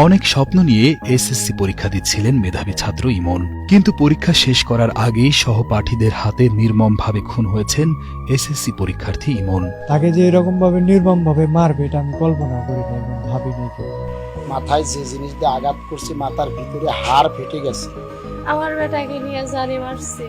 অনেক স্বপ্ন নিয়ে এসএসসি পরীক্ষা দিচ্ছিলেন মেধাবী ছাত্র ইমন, কিন্তু পরীক্ষা শেষ করার আগেই সহপাঠীদের হাতে নির্মমভাবে খুন হয়েছেন এসএসসি পরীক্ষার্থী ইমন। তাকে যে এরকম ভাবে নির্মম ভাবে মারবে এটা আমি কল্পনা করি না এবং ভাবিনি কেউ। মাথায় যে জিনিস দিয়ে আঘাত করছে মাথার ভিতরে হাড় ফেটে গেছে। আমার বেটাকে নিয়ে জানি মারছে,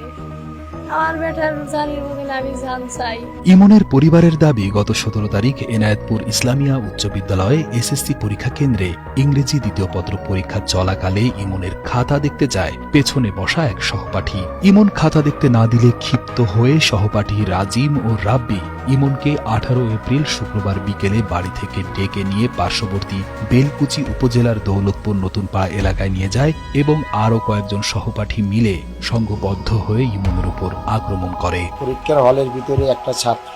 আমার বেটার জানির বদলে আমি জান চাই। ইমনের পরিবারের দাবি, গত 17 তারিখ এনায়েতপুর ইসলামিয়া উচ্চ বিদ্যালয়ে এসএসসি পরীক্ষা কেন্দ্রে ইংরেজি দ্বিতীয় পত্র পরীক্ষা চলাকালে ইমনের খাতা দেখতে যায় পেছনে বসা এক সহপাঠী। ইমন খাতা দেখতে না দিলে ক্ষিপ্ত হয়ে সহপাঠী রাজিম ও রাব্বি ইমনকে 18 এপ্রিল শুক্রবার বিকেলে বাড়ি থেকে ডেকে নিয়ে পার্শ্ববর্তী বেলকুচি উপজেলার দৌলতপুর নতুন পাড়া এলাকায় নিয়ে যায় এবং আরও কয়েকজন সহপাঠী মিলে সংঘবদ্ধ হয়ে ইমনের উপর আক্রমণ করে। পরীক্ষার হলের ভিতরে একটা ছাত্র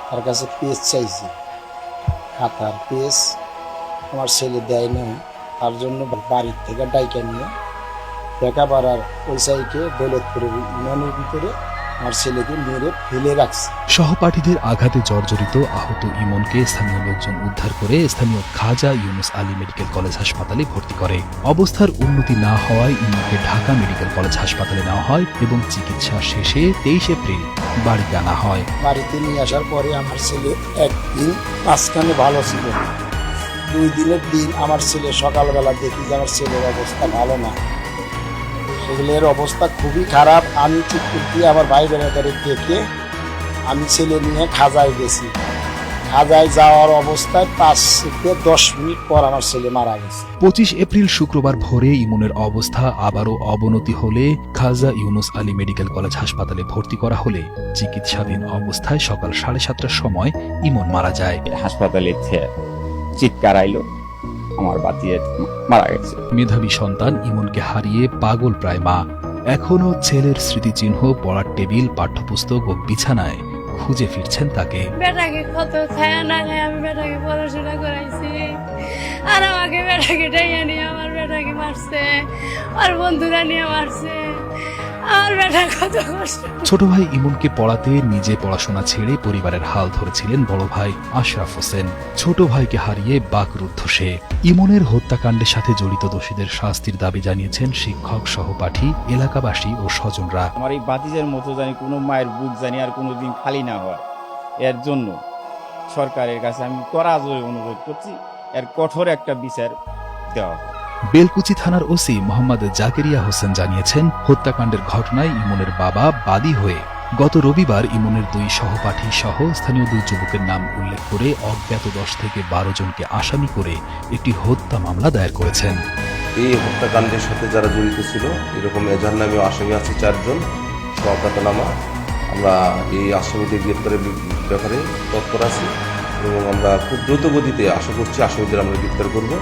তার কাছে পেজ চাইছে, খাতার পেজ আমার ছেলে দেয় না, তার জন্য বাড়ির থেকে ডাইকা নিয়ে লেখাপড়ার ওই সাইকে দৌলতপুরের ইউনিয়নের ভিতরে আমার ছেলেকে মেরে ফেলে রাখছে। সহপাঠীদের আঘাতে জর্জরিত আহত ইমনকে স্থানীয় লোকজন উদ্ধার করে স্থানীয় খাজা ইউনুস আলী মেডিকেল কলেজ হাসপাতালে ভর্তি করে। অবস্থার উন্নতি না হওয়ায় ইমনকে ঢাকা মেডিকেল কলেজ হাসপাতালে নেওয়া হয় এবং চিকিৎসা শেষে 23 এপ্রিল বাড়িতে আনা হয়। বাড়িতে নিয়ে আসার পরে আমার ছেলে একদিন মাঝখানে ভালো ছিল, 2 দিনের দিন আমার ছেলে সকালবেলা দেখি যে আমার ছেলের অবস্থা ভালো না, ছেলের অবস্থা খুবই খারাপ। আমি ঠিক দিয়ে আমার ভাই বোনেদের দেখে আমি ছেলে নিয়ে খাজায় গেছি। খাজায় যাওয়ার অবস্থায় 5 থেকে 10 মিনিট পর আমার ছেলে মারা গেছে। 25 এপ্রিল শুক্রবার ভোরে ইমনের অবস্থা আবারও অবনতি হলে খাজা ইউনুস আলী মেডিকেল কলেজ হাসপাতালে ভর্তি করা হলে চিকিৎসাধীন অবস্থায় সকাল 7:30টার সময় ইমন মারা যায়। হাসপাতালে চিৎকার আইলো, আমার বাতিয়ে মারা গেছে। মেধাবী সন্তান ইমনকে হারিয়ে পাগল প্রায় মা। এখনও ছেলের স্মৃতিচিহ্ন, পড়ার টেবিল, পাঠ্যপুস্তক ও বিছানায় খুঁজে ফিরছেন তাকে। বেটাকে কত খায় না খায় আমি বেটাকে পড়াশোনা করাইছি, আর আমাকে বেটাকে ডেকে নিয়ে আমার বেটাকে মারছে, আর বন্ধুরা নিয়ে মারছে। আমার বেটা কত কষ্ট। ছোট ভাই ইমনকে পড়াতে নিজে পড়াশোনা ছেড়ে পরিবারের হাল ধরেছিলেন বড় ভাই আশরাফ হোসেন। ছোট ভাইকে হারিয়ে বাকরুদ্ধ সে। ইমনের হত্যাকাণ্ডের সাথে জড়িত দোষীদের শাস্তির দাবি জানিয়েছেন শিক্ষক, সহপাঠী, এলাকাবাসী ও স্বজনরা। আমার এই বাতিজের মতো জানি কোনো মায়ের বুক জানি আর কোনোদিন খালি না হয়, এর জন্য সরকারের কাছে আমি কড়া জোরে অনুরোধ করছি, এর কঠোর একটা বিচার দেওয়া হয়। বেলকুচি থানার ওসি মোহাম্মদ জাকেরিয়া হোসেন জানিয়েছেন, হত্যাকাণ্ডের ঘটনায় ইমনের বাবা বাদী হয়ে গত রবিবার ইমনের 2 সহপাঠী সহ স্থানীয় 2 যুবকের নাম উল্লেখ করে অজ্ঞাত 10 থেকে 12 জনকে আসামি করে একটি হত্যা মামলা দায়ের করেছেন। এই হত্যাকাণ্ডের সাথে যারা জড়িত ছিল এরকম এজাহার নামে আসামি আছে 4 জন সহজ্ঞাতনামা। আমরা এই আসামিদের গ্রেপ্তারের ব্যাপারে তৎপর আছি এবং আমরা খুব দ্রুত গতিতে আশা করছি আসামিদের আমরা গ্রেপ্তার করব।